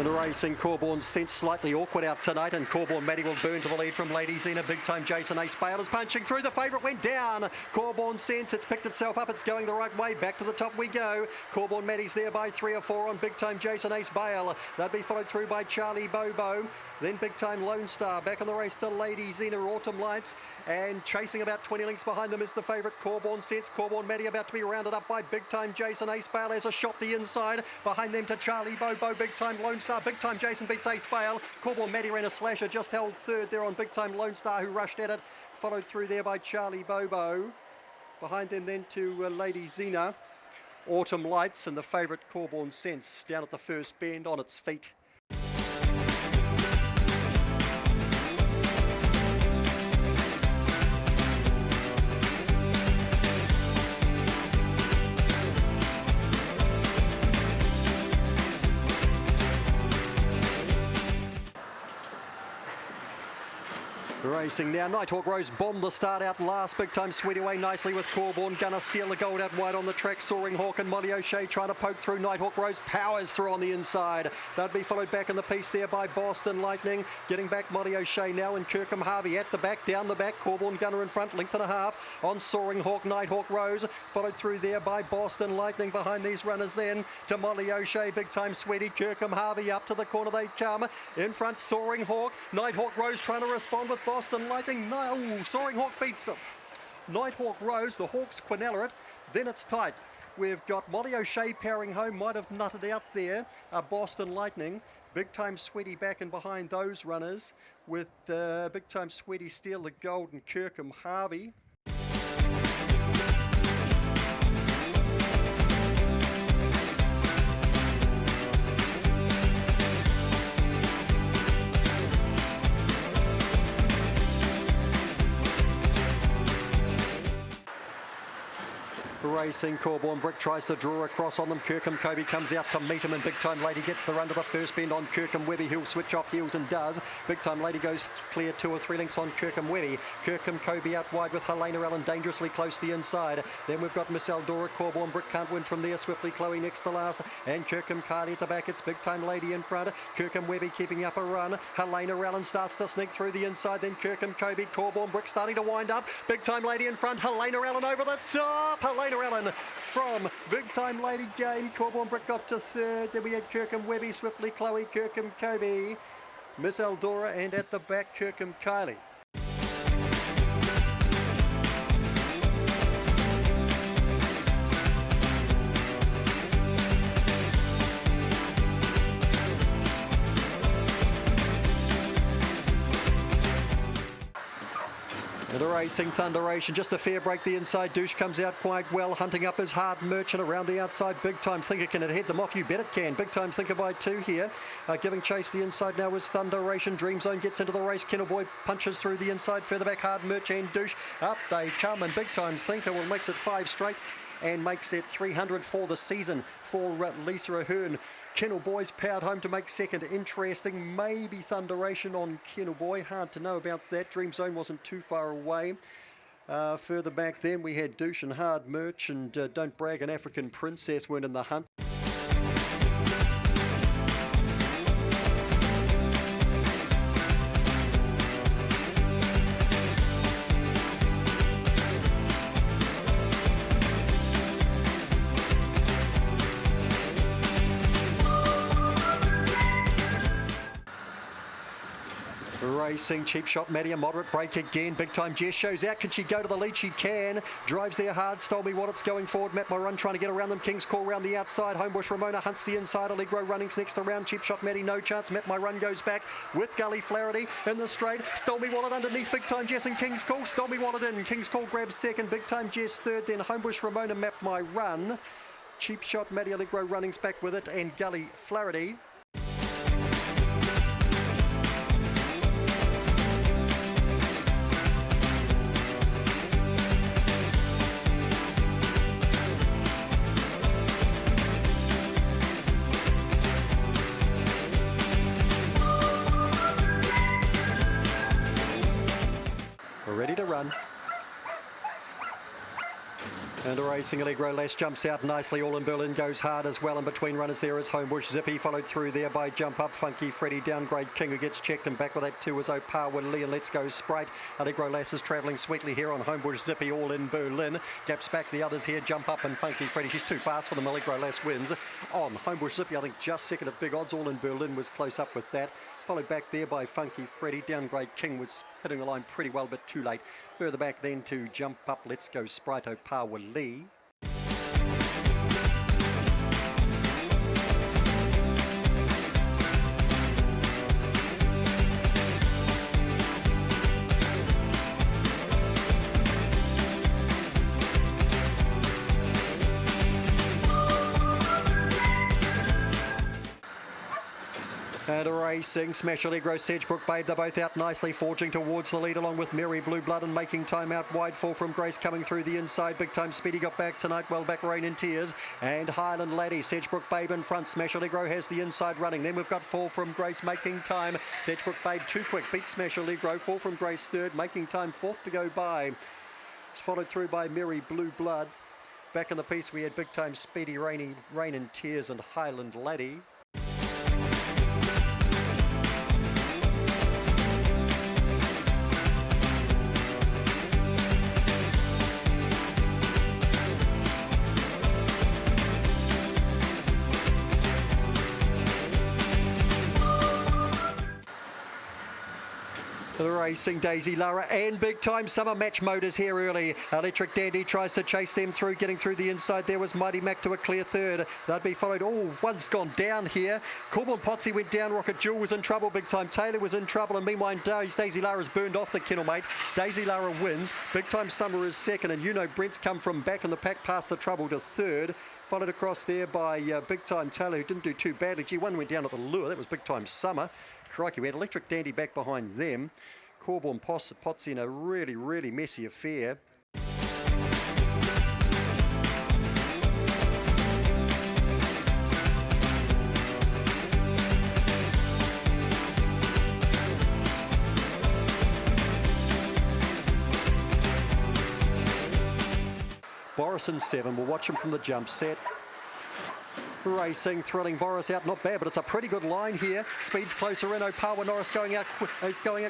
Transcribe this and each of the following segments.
And racing, Corborn Sense slightly awkward out tonight, and Corborn Maddie will burn to the lead from Lady Zena. Bigtime Jason Ace Bale is punching through. The favourite went down. Corborn Sense, it's picked itself up. It's going the right way. Back to the top we go. Corborn Maddie's there by 3 or 4 on Bigtime Jason Ace Bale. That'd be followed through by Charlie Bobo. Then Bigtime Lone Star. Back in the race to Lady Zena, Autumn Lights. And chasing about 20 lengths behind them is the favourite Corborn Sense. Corborn Maddie about to be rounded up by Bigtime Jason Ace Bale as a shot the inside. Behind them to Charlie Bobo, Bigtime Lone Star. Bigtime Jason beats Ace Bale. Corborn Maddie ran a slasher, just held third there on Bigtime Lone Star, who rushed at it. Followed through there by Charlie Bobo. Behind them then to Lady Zena, Autumn Lights, and the favourite Corborn Sense down at the first bend on its feet. Racing now, Nitehawk Rose bombed the start out last. Bigtime Sweet away nicely with Corborn. Gonna steal the gold out wide on the track. Soaring Hawk and Molly O'Shea trying to poke through. Nitehawk Rose powers through on the inside. That'd be followed back in the piece there by Boston Lightning. Getting back Molly O'Shea now, and Kirkham Harvey at the back, down the back. Corborn Gunner in front, length and a half on Soaring Hawk. Nitehawk Rose followed through there by Boston Lightning. Behind these runners then to Molly O'Shea. Bigtime Sweetie, Kirkham Harvey up to the corner they come. In front Soaring Hawk. Nitehawk Rose trying to respond with Boston Lightning. No, Soaring Hawk beats them. Nitehawk Rose, the Hawks quinella it, then it's tight. We've got Molly O'Shea powering home, might have nutted out there. Boston Lightning, Bigtime Sweetie back in behind those runners with Bigtime Sweetie steal the gold and Kirkham Harvey. Racing, Corborn Brick tries to draw across on them. Kirkham Kobe comes out to meet him, and Bigtime Lady gets the run to the first bend on Kirkham Webby, who'll switch off heels and does. Bigtime Lady goes clear 2 or 3 lengths on Kirkham Webby. Kirkham Kobe out wide with Helena Allen dangerously close to the inside. Then we've got Miss Eldora. Corborn Brick can't win from there. Swiftly Chloe next to last, and Kirkham Kylie at the back. It's Bigtime Lady in front. Kirkham Webby keeping up a run. Helena Allen starts to sneak through the inside. Then Kirkham Kobe. Corborn Brick starting to wind up. Bigtime Lady in front. Helena Allen over the top. Helena Allen from Bigtime Lady game. Corborn Brick got to third. Then we had Kirkham Webby, Swiftly Chloe, Kirkham Kobe, Miss Eldora, and at the back Kirkham Kylie. And a racing Thunderation, just a fair break the inside. Douche comes out quite well, hunting up his Hard Merchant around the outside. Bigtime Thinker, can it head them off? You bet it can. Bigtime Thinker by 2 here. Giving chase the inside now is Thunderation. Dream Zone gets into the race. Kennel Boy punches through the inside. Further back Hard Merchant and Douche. Up they come, and Bigtime Thinker will makes it 5 straight and makes it 300 for the season for Lisa Ahern. Kennel Boy's powered home to make second. Interesting, maybe Thunderation on Kennel Boy. Hard to know about that. Dream Zone wasn't too far away. Further back then we had Douche and Hard Merch, and Don't Brag and African Princess weren't in the hunt. Racing, Cheap Shot Maddie, a moderate break again. Bigtime Jess shows out. Can she go to the lead? She can. Drives there hard. Stole Me What It's going forward. Map My Run trying to get around them. King's Call round the outside. Homebush Ramona hunts the inside. Allegro Runnings next around. Cheap Shot Maddie, no chance. Map My Run goes back with Gully Flaherty in the straight. Stole Me Wallet underneath. Bigtime Jess and King's Call. Stole Me Wallet in. King's Call grabs second. Bigtime Jess third. Then Homebush Ramona, Map My Run. Cheap Shot Maddie, Allegro Runnings back with it, and Gully Flaherty. Ready to run. And a racing Allegro Lass jumps out nicely. All in Berlin goes hard as well. In between runners there is Homebush Zippy, followed through there by Jump Up, Funky Freddy, Downgrade King, who gets checked, and back with that too is Opawa Lee and Let's Go Sprite. Allegro Lass is travelling sweetly here on Homebush Zippy, All in Berlin. Gaps back the others here, Jump Up and Funky Freddy. She's too fast for them. Allegro Lass wins. On Homebush Zippy, I think just second at big odds. All in Berlin was close up with that. Followed back there by Funky Freddy. Downgrade King was hitting the line pretty well, but too late. Further back then to Jump Up, Let's Go Sprite, Opawa Lee. And a racing Smash Allegro, Sedgebrook Babe, they're both out nicely, forging towards the lead along with Mary Blue Blood and making time out wide. Fall from Grace coming through the inside. Big Time Speedy got back tonight, well back Rain and Tears. And Highland Laddie, Sedgebrook Babe in front. Smash Allegro has the inside running. Then we've got Fall from Grace making time. Sedgebrook Babe too quick, beats Smash Allegro. Fall from Grace third, making time fourth to go by. Followed through by Mary Blue Blood. Back in the piece we had Big Time Speedy, Rain and Tears and Highland Laddie. The racing Daisy Lara and Big Time Summer match motors here early. Electric Dandy tries to chase them through, getting through the inside. There was Mighty Mac to a clear third. They'd be followed. Oh, one's gone down here. Corbin Potsy went down. Rocket Jewel was in trouble. Big Time Taylor was in trouble. And meanwhile, Daisy Lara's burned off the kennel mate. Daisy Lara wins. Big Time Summer is second. And you know Brent's come from back in the pack past the trouble to third. Followed across there by Big Time Taylor, who didn't do too badly. Gee, one went down at the lure. That was Big Time Summer. Crikey, we had Electric Dandy back behind them. Corbin Potsy in a really, really messy affair. Boris in 7, we'll watch him from the jump set. Racing, thrilling Boris out, not bad, but it's a pretty good line here. Speed's closer in. Opawa Norris going out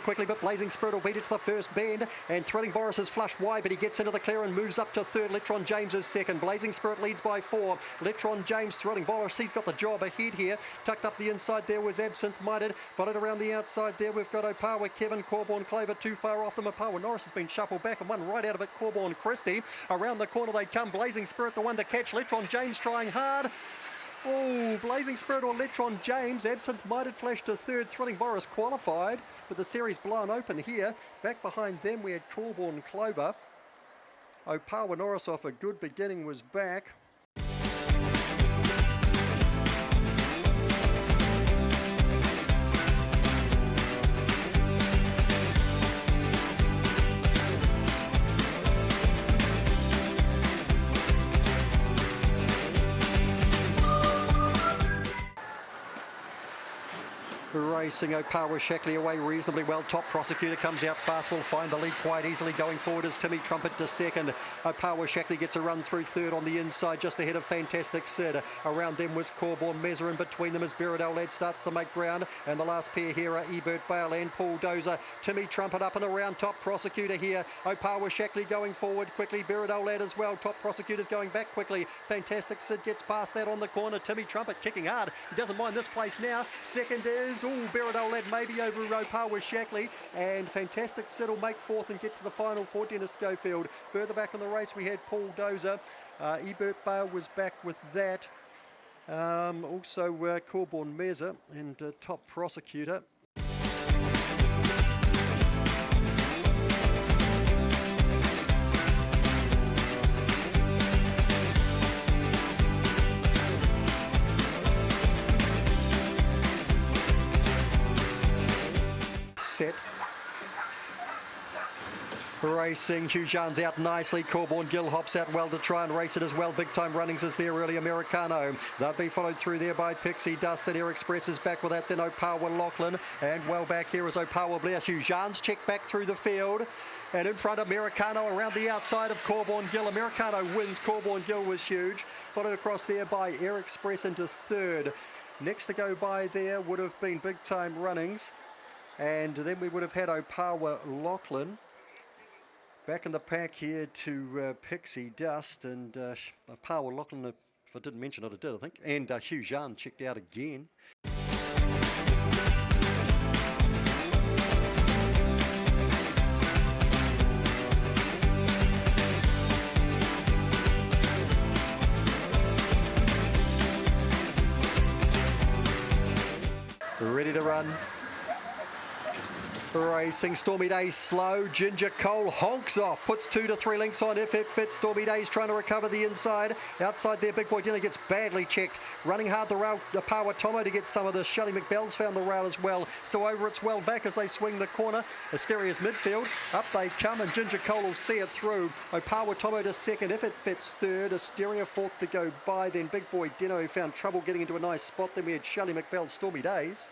quickly, but Blazing Spirit will beat it to the first bend. And Thrilling Boris is flushed wide, but he gets into the clear and moves up to third. Letron James is second. Blazing Spirit leads by 4. Letron James, Thrilling Boris, he's got the job ahead here. Tucked up the inside there was Absinthe Minded. Followed around the outside there, we've got Opawa, Kevin, Corborn, Clover too far off them. Opawa Norris has been shuffled back and one right out of it, Corborn Christie. Around the corner they come. Blazing Spirit the one to catch. Letron James trying hard. Oh, Blazing Spirit or Letron James. Absinthe Minded flashed to third. Thrilling Boris qualified, but the series blown open here. Back behind them we had Corborn Clover. Opawa Norris off a good beginning was back. Racing Opawa Shackley away reasonably well. Top Prosecutor comes out fast, will find the lead quite easily. Going forward is Timmy Trumpet to second. Opawa Shackley gets a run through third on the inside, just ahead of Fantastic Sid. Around them was Corborn Mezzer, in between them is Beardell Lad starts to make ground, and the last pair here are Ebert Bale and Paul Dozer. Timmy Trumpet up and around. Top Prosecutor here. Opawa Shackley going forward quickly. Beardell Lad as well. Top Prosecutor's going back quickly. Fantastic Sid gets past that on the corner. Timmy Trumpet kicking hard. He doesn't mind this place now. Second is Beardell Lad maybe over Opawa Shackley, and Fantastic Sid will make fourth and get to the final for Dennis Schofield. Further back in the race we had Paul Dozer. Ebert Bale was back with that. Also Corborn Mezzer and Top Prosecutor. Set. Racing, Hugh Jan's out nicely. Corborn Gill hops out well to try and race it as well. Big Time Runnings is there early. Americano. They'll be followed through there by Pixie Dust. Then Air Express is back with that. Then Opawa Lachlan. And well back here is Opawa Blair. Hugh Jan's checked back through the field. And in front, Americano around the outside of Corborn Gill. Americano wins. Corborn Gill was huge. Followed across there by Air Express into third. Next to go by there would have been Big Time Runnings. And then we would have had Opawa Lachlan. Back in the pack here to Pixie Dust. And Opawa Lachlan, if I didn't mention it, I did, I think. And Hugh Jean checked out again. Ready to run. Racing Stormy Days slow. Ginger Cole honks off. Puts 2 to 3 lengths on if it fits. Stormy Days trying to recover the inside. Outside there, Big Boy Dinner gets badly checked. Running hard the rail. Opawa Tomo to get some of this. Shelley McBell's found the rail as well. So over it's well back as they swing the corner. Asteria's midfield. Up they come and Ginger Cole will see it through. Opawa Tomo to second. If it fits third. Asteria fourth to go by. Then Big Boy Dino found trouble getting into a nice spot. Then we had Shelley McBell, Stormy Days.